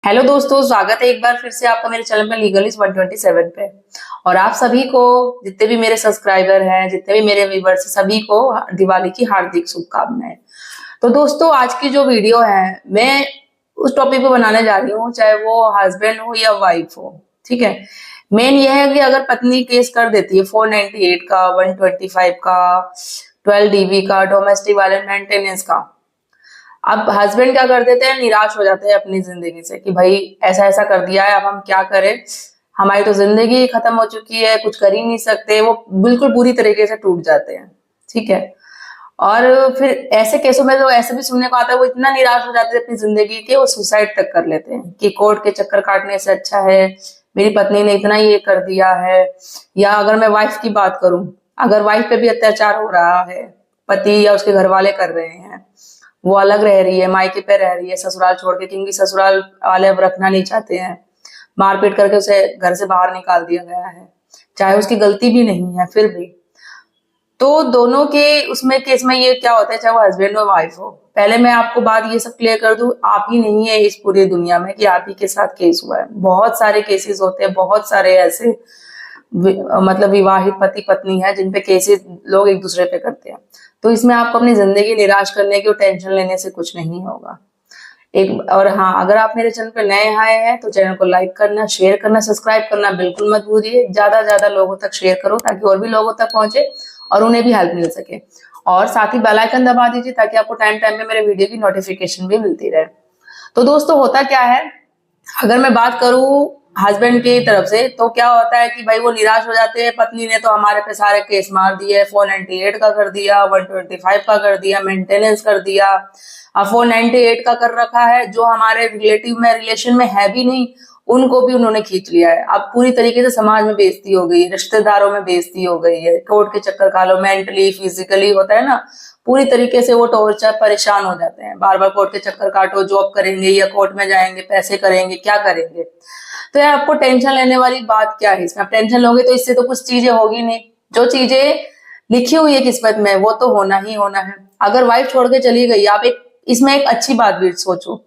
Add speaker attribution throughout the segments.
Speaker 1: Hello दोस्तों, स्वागत है एक बार फिर से आपका मेरे चैनल में लीगलिस्ट 127 पे। और आप सभी को, जितने भी मेरे सब्सक्राइबर हैं, जितने भी मेरे व्यूवर्स हैं, सभी को दिवाली की हार्दिक शुभकामनाएं। तो दोस्तों, आज की जो वीडियो है, मैं उस टॉपिक पे बनाने जा रही हूँ, चाहे वो हस्बैंड हो या वाइफ हो। ठीक है। मेन यह है कि अगर पत्नी केस कर देती है 498 का, 125 का, 12 DV का, डोमेस्टिक वायलेंस मेंटेनेंस का, अब हस्बैंड क्या कर देते हैं, निराश हो जाते हैं अपनी जिंदगी से कि भाई ऐसा ऐसा कर दिया है, अब हम क्या करें, हमारी तो जिंदगी खत्म हो चुकी है, कुछ कर ही नहीं सकते। वो बिल्कुल बुरी तरीके से टूट जाते हैं। ठीक है। और फिर ऐसे केसों में तो ऐसे भी सुनने को आता है, वो इतना निराश हो जाते हैं अपनी जिंदगी के, वो सुसाइड तक कर लेते हैं कि कोर्ट के चक्कर काटने से अच्छा है मेरी पत्नी ने इतना ये कर दिया है। या अगर मैं वाइफ की बात करूं, अगर वाइफ पे भी अत्याचार हो रहा है, पति या उसके घर वाले कर रहे हैं, वो अलग रह रही है, मायके पे रह रही है ससुराल छोड़ के, क्योंकि ससुराल वाले अब रखना नहीं चाहते हैं, मारपीट करके उसे घर से बाहर निकाल दिया गया है, चाहे उसकी गलती भी नहीं है फिर भी। तो दोनों के उसमें केस में ये क्या होता है, चाहे वो हस्बैंड हो वाइफ हो, पहले मैं आपको बात ये सब क्लियर कर दूं, आप ही नहीं है इस पूरी दुनिया में कि आप ही के साथ केस हुआ है। बहुत सारे केसेस होते हैं, बहुत सारे ऐसे मतलब विवाहित पति पत्नी है जिन पे केसेस लोग एक दूसरे पे करते हैं। तो इसमें आपको अपनी जिंदगी निराश करने की और टेंशन लेने से कुछ नहीं होगा। एक और हाँ, अगर आप मेरे चैनल पे नए आए हैं तो चैनल को लाइक करना, शेयर करना, सब्सक्राइब करना बिल्कुल मत भूलिए। ज्यादा ज्यादा लोगों तक शेयर करो ताकि और भी लोगों तक पहुंचे और उन्हें भी हेल्प मिल सके। और साथ ही बेल आइकन दबा दीजिए ताकि आपको टाइम टाइम पे मेरे वीडियो की नोटिफिकेशन भी मिलती रहे। तो दोस्तों, होता क्या है, अगर मैं बात करूं हस्बैंड की तरफ से, तो क्या होता है कि भाई वो निराश हो जाते हैं, पत्नी ने तो हमारे पे सारे केस मार दिए, 498 का कर दिया, 125 का कर दिया, मेंटेनेंस कर दिया, अब 498 का कर रखा है, जो हमारे रिलेटिव में रिलेशन में है भी नहीं उनको भी उन्होंने खींच लिया है। अब पूरी तरीके से समाज में बेइज्जती हो गई है, रिश्तेदारों में बेइज्जती हो गई है, कोर्ट के चक्कर खा लो, मेंटली फिजिकली होता है ना, पूरी तरीके से वो टॉर्चर, परेशान हो जाते हैं, बार बार कोर्ट के चक्कर काटो, जॉब करेंगे या कोर्ट में जाएंगे, पैसे करेंगे, क्या करेंगे। तो यार आपको टेंशन लेने वाली बात क्या है इसमें, आप टेंशन लोगे तो इससे तो कुछ चीजें होगी नहीं। जो चीजें लिखी हुई है किस्मत में वो तो होना ही होना है। अगर वाइफ छोड़ के चली गई, आप एक इसमें एक अच्छी बात भी सोचो,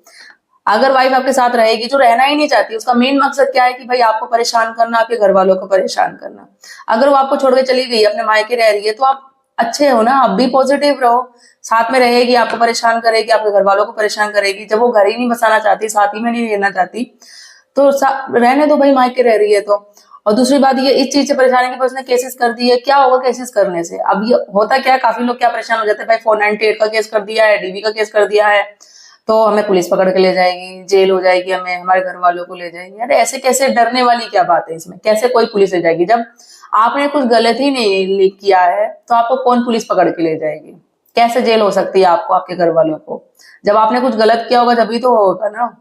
Speaker 1: अगर वाइफ आपके साथ रहेगी, जो रहना ही नहीं चाहती, उसका मेन मकसद क्या है कि भाई आपको परेशान करना, आपके घर वालों को परेशान करना। अगर वो आपको छोड़ के चली गई, अपने मायके रह रही है, तो आप अच्छे हो ना, आप भी पॉजिटिव रहो। साथ में रहेगी, आपको परेशान करेगी, आपके घर वालों को परेशान करेगी, जब वो घर ही नहीं बसाना चाहती, साथ ही में नहीं रहना चाहती, तो रहने दो भाई, मायके रह रही है तो। और दूसरी बात ये, इस चीज से परेशान है कि उसने केसेस कर दिए, क्या होगा केसेस करने से। अब ये होता क्या है, काफी लोग क्या परेशान हो जाते हैं, भाई 498 का केस कर दिया है, DV का केस कर दिया है, तो हमें पुलिस पकड़ के ले जाएगी, जेल हो जाएगी, हमें हमारे घर वालों को ले जाएगी। अरे ऐसे कैसे, डरने वाली क्या बात है इसमें, कैसे कोई पुलिस ले जाएगी, जब आपने कुछ गलत ही नहीं किया है तो आपको कौन पुलिस पकड़ के ले जाएगी। कैसे जेल हो सकती है आपको, आपके घर वालों को। जब आपने कुछ गलत किया होगा तभी तो होगा ना,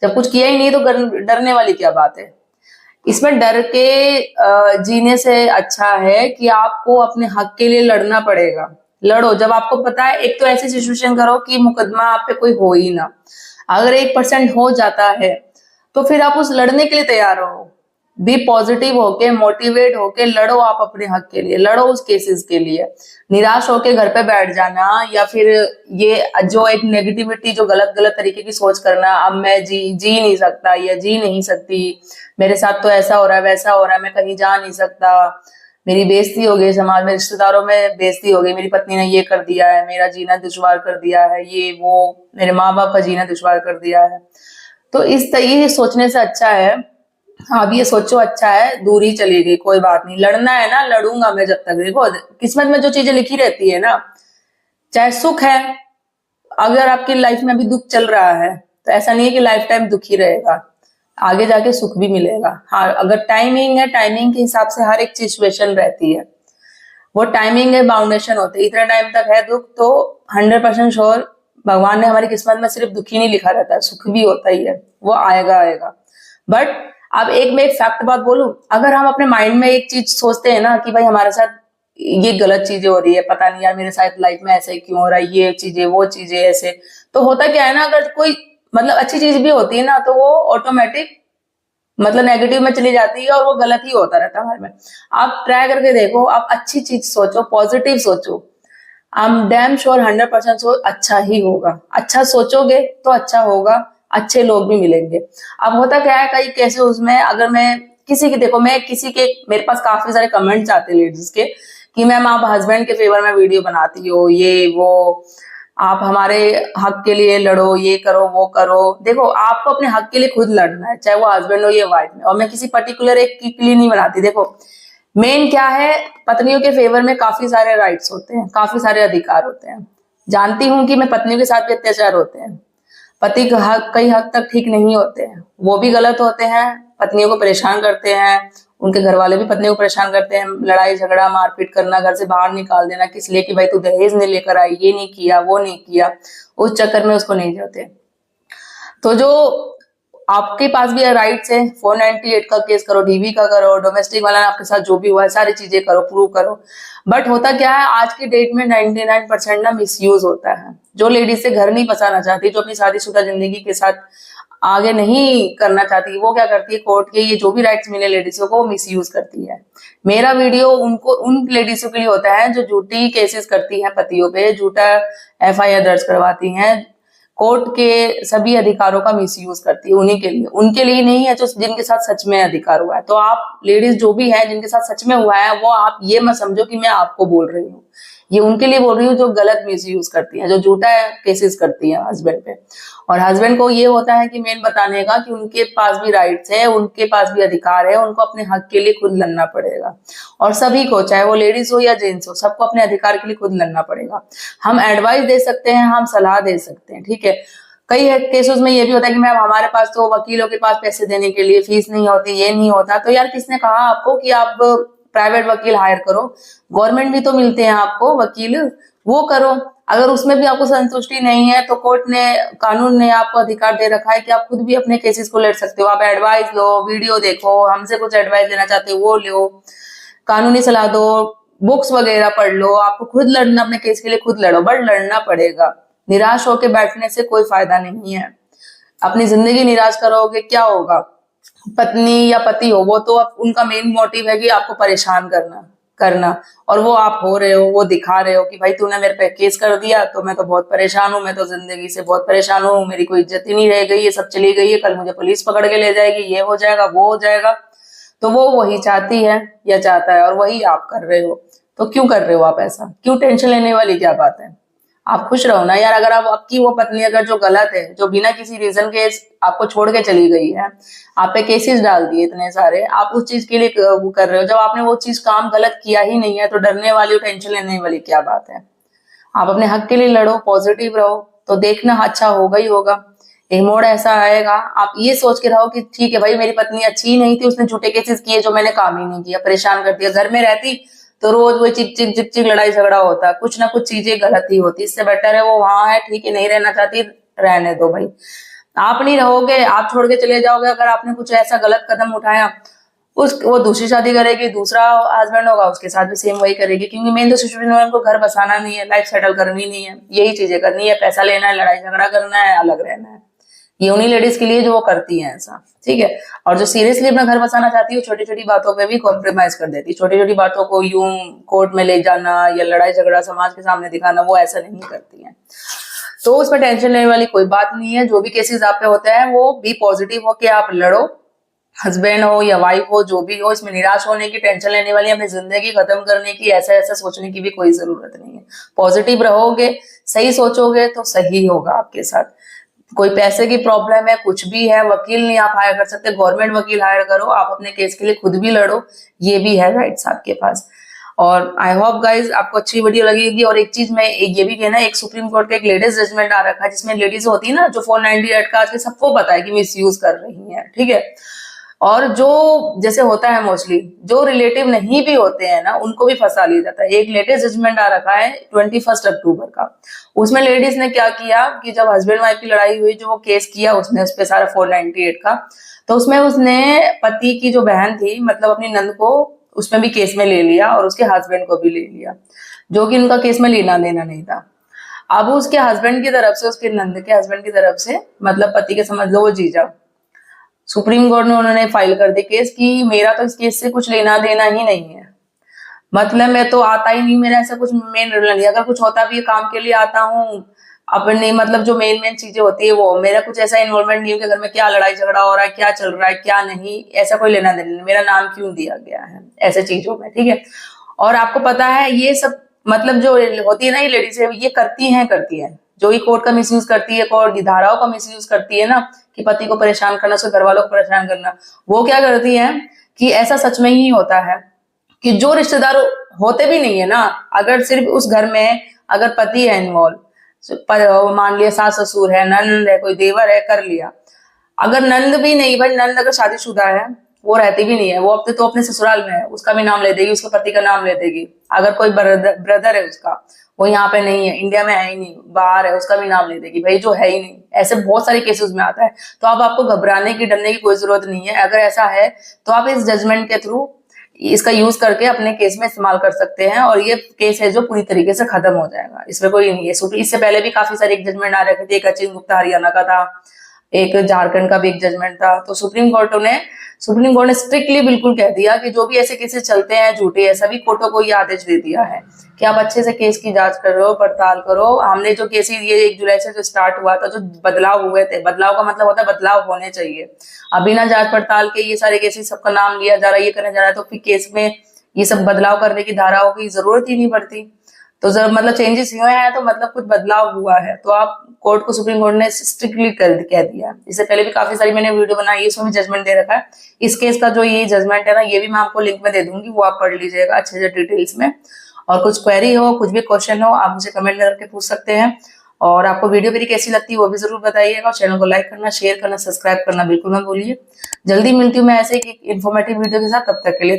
Speaker 1: जब कुछ किया ही नहीं तो डरने वाली क्या बात है। इसमें डर के जीने से अच्छा है कि आपको अपने हक के लिए लड़ना पड़ेगा। लड़ो, जब आपको पता है, एक तो ऐसी सिचुएशन करो कि मुकदमा आप पे कोई हो ही ना। अगर 1% हो जाता है तो फिर आप उस लड़ने के लिए तैयार हो, बी पॉजिटिव होके, मोटिवेट होके लड़ो, आप अपने हक के लिए लड़ो, उस केसेस के लिए। निराश होके घर पे बैठ जाना, या फिर ये जो एक नेगेटिविटी, जो गलत गलत तरीके की सोच करना, अब मैं जी नहीं सकता या जी नहीं सकती, मेरे साथ तो ऐसा हो रहा है, वैसा हो रहा है, मैं कहीं जा नहीं सकता, मेरी बेइज्जती हो गई समाज में, रिश्तेदारों में बेइज्जती हो गई, मेरी पत्नी ने ये कर दिया है, मेरा जीना दुश्वार कर दिया है, ये वो, मेरे माँ बाप का जीना दुश्वार कर दिया है। तो इस तरीके सोचने से अच्छा है, अब ये सोचो अच्छा है, दूरी चली गई कोई बात नहीं, लड़ना है ना, लड़ूंगा मैं जब तक। देखो, किस्मत में जो चीजें लिखी रहती है ना, चाहे सुख है, अगर आपकी लाइफ में अभी दुख चल रहा है तो ऐसा नहीं है कि लाइफ टाइम दुखी रहेगा, आगे जाके सुख भी मिलेगा। हाँ, अगर टाइमिंग है, टाइमिंग के हिसाब से हर एक सिचुएशन रहती है, वो टाइमिंग है, बाउंडेशन होते है, इतना टाइम तक है दुख, तो 100% श्योर भगवान ने हमारी किस्मत में सिर्फ दुख ही नहीं लिखा रहता है, सुख भी होता ही है, वो आएगा आएगा। बट अब मैं एक फैक्ट बात बोलूं, अगर हम अपने माइंड में एक चीज सोचते हैं ना कि भाई हमारे साथ ये गलत चीजें हो रही है, पता नहीं यार मेरे साथ लाइफ में ऐसे क्यों हो रहा है, ये चीजें वो चीजें ऐसे, तो होता क्या है ना, अगर कोई मतलब अच्छी चीज भी होती है ना, तो वो ऑटोमेटिक मतलब नेगेटिव में चली जाती है और वो गलत ही होता रहता है हमारे में। आप ट्राई करके देखो, आप अच्छी चीज सोचो, पॉजिटिव सोचो, आई एम डैम श्योर 100% अच्छा ही होगा। अच्छा सोचोगे तो अच्छा होगा, अच्छे लोग भी मिलेंगे। अब होता क्या है कई केसेस उसमें, अगर मैं किसी की, देखो मैं किसी के, मेरे पास काफी सारे कमेंट्स आते हैं लेडीज के कि मैम आप हस्बैंड के फेवर में वीडियो बनाती हो, ये वो, आप हमारे हक के लिए लड़ो, ये करो वो करो। देखो आपको अपने हक के लिए खुद लड़ना है, चाहे वो हस्बैंड हो या वाइफ में, और मैं किसी पर्टिकुलर एक के लिए नहीं बनाती। देखो मेन क्या है, पत्नियों के फेवर में काफी सारे राइट्स होते हैं, काफी सारे अधिकार होते हैं। जानती हूँ कि मैं पत्नियों के साथ भी अत्याचार होते हैं, पति का हक कई हद तक ठीक नहीं होते हैं, वो भी गलत होते हैं, पत्नियों को परेशान करते हैं, उनके घर वाले भी पत्नियों को परेशान करते हैं, लड़ाई झगड़ा मारपीट करना, घर से बाहर निकाल देना, किस लिए कि भाई तू दहेज नहीं लेकर आई, ये नहीं किया वो नहीं किया, उस चक्कर में उसको नहीं देते। तो जो आपके पास भी राइट्स है, 498 का केस करो, डीवी का करो, डोमेस्टिक वाला आपके साथ जो भी हुआ है सारी चीजें करो, प्रूव करो। बट होता क्या है आज की डेट में 99% ना मिसयूज होता है। जो लेडीज से घर नहीं बसाना चाहती, जो अपनी शादीशुदा जिंदगी के साथ आगे नहीं करना चाहती, वो क्या करती है, कोर्ट के ये जो भी राइट्स मिले लेडीजों को वो मिसयूज करती है। मेरा वीडियो उनको, उन लेडीजों के लिए होता है जो झूठी केसेस करती हैं पतियों पे, झूठा एफआईआर दर्ज करवाती हैं, कोर्ट के सभी अधिकारों का मिसयूज करती है, उनके लिए नहीं है जो जिनके साथ सच में अधिकार हुआ है। तो आप लेडीज जो भी है जिनके साथ सच में हुआ है, वो आप ये मत समझो कि मैं आपको बोल रही हूँ, ये उनके लिए बोल रही हूँ जो गलत मिसयूज करती हैं, जो झूठा केसेस करती हैं हस्बैंड पे। और हस्बैंड को ये होता है कि मेन बताने का कि उनके पास भी राइट्स है, उनके पास भी अधिकार है, उनको अपने हक के लिए खुद लड़ना पड़ेगा। और सभी को, चाहे वो लेडीज हो या जेंट्स हो, सबको अपने अधिकार के लिए खुद लड़ना पड़ेगा। हम एडवाइस दे सकते हैं, हम सलाह दे सकते हैं, ठीक है। कई केसेस में ये भी होता है कि मैम हमारे पास तो वकीलों के पास पैसे देने के लिए फीस नहीं होती, ये नहीं होता। तो यार किसने कहा आपको कि आप प्राइवेट वकील हायर करो, गवर्नमेंट भी तो मिलते हैं आपको वकील, वो करो। अगर उसमें भी आपको संतुष्टि नहीं है तो कोर्ट ने, कानून ने आपको अधिकार दे रखा है कि आप खुद भी अपने केसेस को लड़ सकते हो। आप एडवाइस लो, वीडियो देखो, हमसे कुछ एडवाइस लेना चाहते हो वो लो, कानूनी सलाह दो, बुक्स वगैरह पढ़ लो, आपको खुद लड़ना, अपने केस के लिए खुद लड़ो, बट लड़ना पड़ेगा। निराश होकर बैठने से कोई फायदा नहीं है। अपनी जिंदगी निराश करोगे क्या होगा। पत्नी या पति हो, वो तो उनका मेन मोटिव है कि आपको परेशान करना, और वो आप हो रहे हो, वो दिखा रहे हो कि भाई तूने मेरे पे केस कर दिया तो मैं तो बहुत परेशान हूँ, मैं तो जिंदगी से बहुत परेशान हूँ, मेरी कोई इज्जत ही नहीं रह गई, ये सब चली गई है, कल मुझे पुलिस पकड़ के ले जाएगी, ये हो जाएगा वो हो जाएगा। तो वो वही चाहती है या चाहता है, और वही आप कर रहे हो। तो क्यों कर रहे हो आप ऐसा, क्यों टेंशन लेने वाली क्या बात है। आप खुश रहो ना यार। अगर आप, आपकी वो पत्नी अगर जो गलत है, जो बिना किसी रीजन के आपको छोड़ के चली गई है, आप पे केसेस डाल दिए इतने सारे, आप उस चीज के लिए वो कर रहे हो, जब आपने वो चीज काम गलत किया ही नहीं है, तो डरने वाली, टेंशन लेने वाली क्या बात है। आप अपने हक के लिए लड़ो, पॉजिटिव रहो, तो देखना अच्छा होगा ही होगा। एक मोड़ ऐसा आएगा, आप ये सोच के रहो कि ठीक है भाई मेरी पत्नी अच्छी ही नहीं थी, उसने झूठे केसेस किए जो मैंने काम ही नहीं किया, परेशान कर दिया, घर में रहती तो रोज वही चिक चिक चिक चिक लड़ाई झगड़ा होता, कुछ ना कुछ चीजें गलत ही होती। इससे बेटर है वो वहां है, ठीक है, नहीं रहना चाहती रहने दो भाई। आप नहीं रहोगे, आप छोड़ के चले जाओगे, अगर आपने कुछ ऐसा गलत कदम उठाया, उस वो दूसरी शादी करेगी, दूसरा हस्बैंड होगा, उसके साथ भी सेम वही करेगी, क्योंकि मेन तो सिचुएशन में उनको घर बसाना नहीं है, लाइफ सेटल करनी नहीं है, यही चीजें करनी है, पैसा लेना है, लड़ाई झगड़ा करना है, अलग रहना है। ये उन्हीं लेडीज के लिए जो वो करती हैं ऐसा, ठीक है। और जो सीरियसली अपना घर बसाना चाहती है, छोटी छोटी बातों पे भी कॉम्प्रोमाइज कर देती है, छोटी छोटी बातों को यूं कोर्ट में ले जाना या लड़ाई झगड़ा समाज के सामने दिखाना, वो ऐसा नहीं करती है। तो उस पर टेंशन लेने वाली कोई बात नहीं है। जो भी केसेस आप पे होते हैं वो बी पॉजिटिव हो के आप लड़ो, हस्बैंड हो या वाइफ हो, जो भी हो, इसमें निराश होने की, टेंशन लेने वाली, अपनी जिंदगी खत्म करने की, ऐसा ऐसा सोचने की भी कोई जरूरत नहीं है। पॉजिटिव रहोगे, सही सोचोगे तो सही होगा आपके साथ। कोई पैसे की प्रॉब्लम है, कुछ भी है, वकील नहीं आप हायर कर सकते, गवर्नमेंट वकील हायर करो, आप अपने केस के लिए खुद भी लड़ो, ये भी है राइट्स आपके पास। और आई होप गाइज आपको अच्छी वीडियो लगी होगी। और एक चीज मैं ये भी कहना, एक सुप्रीम कोर्ट का एक लेटेस्ट जजमेंट आ रखा है जिसमें लेडीज होती है ना, जो 498 का आज के सबको पता है कि मिस यूज कर रही है, ठीक है। और जो जैसे होता है मोस्टली जो रिलेटिव नहीं भी होते हैं ना, उनको भी फंसा लिया जाता है। एक लेटेस्ट जजमेंट आ रखा है 21 अक्टूबर का, उसमें लेडीज ने क्या किया कि जब हस्बैंड वाइफ की लड़ाई हुई, जो वो केस किया उसने, उस पर सारा 498 का, तो उसमें उसने पति की जो बहन थी, मतलब अपनी नंद को उसमें भी केस में ले लिया, और उसके हस्बैंड को भी ले लिया, जो कि उनका केस में लेना देना नहीं था। अब उसके हस्बैंड की तरफ से, उसके नंद के हस्बैंड की तरफ से, मतलब पति के समझ लो वो जीजा, सुप्रीम कोर्ट में उन्होंने फाइल कर दिया केस कि मेरा तो इस केस से कुछ लेना देना ही नहीं है, मतलब मैं तो आता ही नहीं, मेरा ऐसा कुछ मेन रोल नहीं, अगर कुछ होता भी काम के लिए आता हूँ, अपनी मतलब जो मेन मेन चीजें होती है वो, मेरा कुछ ऐसा इन्वॉल्वमेंट नहीं है कि घर में क्या लड़ाई झगड़ा हो रहा है, क्या चल रहा है, क्या नहीं, ऐसा कोई लेना देना नहीं, मेरा नाम क्यों दिया गया है ऐसे चीजों में, ठीक है। और आपको पता है ये सब मतलब जो होती है ना ये लेडीज ये करती हैं जो ये कोर्ट का मिसयूज करती है, कोर्ट धाराओं का मिसयूज करती है ना, कि पति को परेशान करना, उसके घर वालों को परेशान करना, वो क्या करती है कि ऐसा सच में ही होता है कि जो रिश्तेदार होते भी नहीं है ना, अगर सिर्फ उस घर में अगर पति है इन्वॉल्व, मान लिया सास ससुर है, नंद है, कोई देवर है, कर लिया, अगर नंद भी नहीं, भाई नंद अगर शादीशुदा है, वो रहती भी नहीं है, वो अब तो अपने ससुराल में है, उसका भी नाम ले देगी, उसके पति का नाम ले देगी। अगर कोई ब्रदर है उसका, वो यहाँ पे नहीं है, इंडिया में है ही नहीं, बाहर है, उसका भी नाम ले देगी, भाई जो है ही नहीं। ऐसे बहुत सारे केसेस में आता है। तो अब आपको घबराने की, डरने की कोई जरूरत नहीं है। अगर ऐसा है तो आप इस जजमेंट के थ्रू इसका यूज करके अपने केस में इस्तेमाल कर सकते हैं, और ये केस है जो पूरी तरीके से खत्म हो जाएगा, इसमें कोई नहीं है। इससे पहले भी काफी सारे जजमेंट आ रखे थे, एक अचिन गुप्ता हरियाणा का था, एक झारखंड का भी एक जजमेंट था। तो सुप्रीम कोर्ट ने स्ट्रिक्टली बिल्कुल कह दिया कि जो भी ऐसे केसेस चलते हैं झूठे है, सभी कोर्टों को ये आदेश दे दिया है कि आप अच्छे से केस की जांच करो, पड़ताल करो। हमने जो केसेस ये 1 जुलाई से जो स्टार्ट हुआ था, जो बदलाव हुए थे, बदलाव का मतलब होता है बदलाव होने चाहिए। अभी ना जांच पड़ताल के ये सारे केसेस सबका नाम लिया जा रहा है, ये करने जा रहा है, तो फिर केस में ये सब बदलाव करने की धाराओं की जरूरत ही नहीं पड़ती। तो जब मतलब चेंजेस हुए हैं तो मतलब कुछ बदलाव हुआ है, तो आप कोर्ट को, सुप्रीम कोर्ट ने स्ट्रिक्टली कह दिया। इससे पहले भी काफी सारी मैंने वीडियो बनाई है, इसमें भी जजमेंट दे रखा है। इस केस का जो ये जजमेंट है ना, ये भी मैं आपको लिंक में दे दूंगी, वो आप पढ़ लीजिएगा अच्छे से डिटेल्स में। और कुछ क्वेरी हो, कुछ भी क्वेश्चन हो, आप मुझे कमेंट करके पूछ सकते हैं। और आपको वीडियो मेरी कैसी लगती है वो भी जरूर बताइएगा। चैनल को लाइक करना, शेयर करना, सब्सक्राइब करना बिल्कुल मत भूलिए। जल्दी मिलती हूँ मैं ऐसे ही इन्फॉर्मेटिव वीडियो के साथ, तब तक के लिए